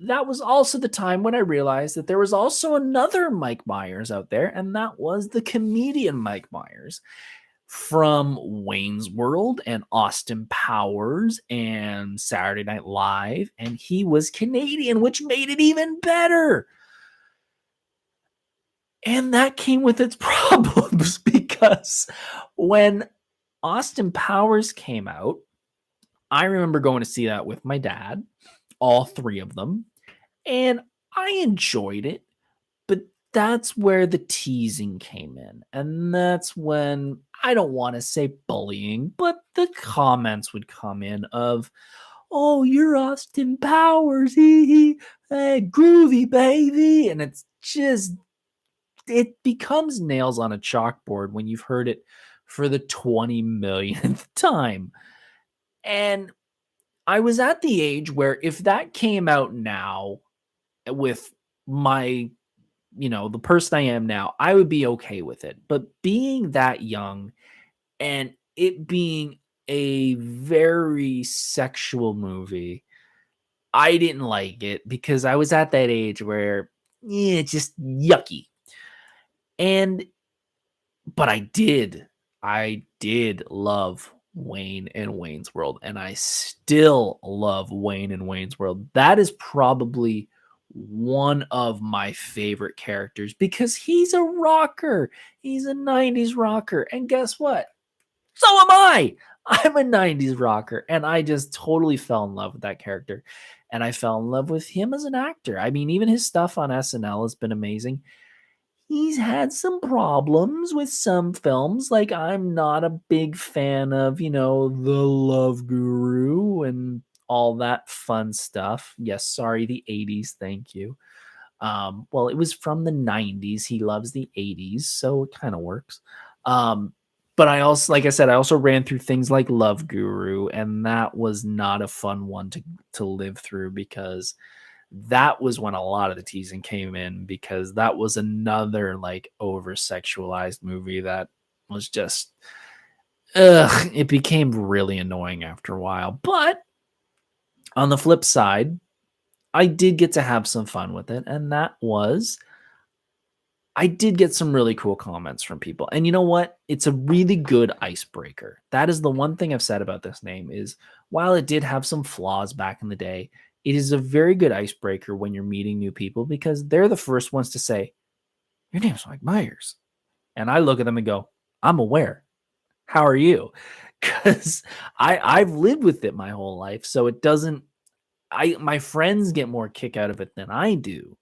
that was also the time when I realized that there was also another Mike Myers out there, and that was the comedian Mike Myers from Wayne's World and Austin Powers and Saturday Night Live. And he was Canadian, which made it even better. And that came with its problems because when Austin Powers came out, I remember going to see that with my dad, all three of them, and I enjoyed it. But that's where the teasing came in. And that's when I don't want to say bullying, but the comments would come in of, oh, you're Austin Powers, hey, groovy baby. And it's just, it becomes nails on a chalkboard when you've heard it for the 20 millionth time. And I was at the age where if that came out now with my, the person I am now, I would be okay with it. But being that young and it being a very sexual movie, I didn't like it because I was at that age where, yeah, just yucky. And but I did love Wayne and Wayne's World, and I still love Wayne and Wayne's World. That is probably one of my favorite characters because he's a rocker. He's a 90s rocker. And guess what? So am I. I'm a 90s rocker, and I just totally fell in love with that character. And I fell in love with him as an actor. I mean, even his stuff on SNL has been amazing. He's had some problems with some films. Like, I'm not a big fan of, The Love Guru and all that fun stuff. Yes, sorry, the 80s. Thank you. Well, it was from the 90s. He loves the 80s, so it kind of works. But I also, like I said, I also ran through things like Love Guru, and that was not a fun one to live through because that was when a lot of the teasing came in because that was another like over sexualized movie that was just it became really annoying after a while. But on the flip side, I did get to have some fun with it, and that was I did get some really cool comments from people. And you know what? It's a really good icebreaker. That is the one thing I've said about this name is while it did have some flaws back in the day, it is a very good icebreaker when you're meeting new people because they're the first ones to say, "Your name's Mike Myers." And I look at them and go, "I'm aware. How are you?" Cuz I've lived with it my whole life, so it doesn't my friends get more kick out of it than I do.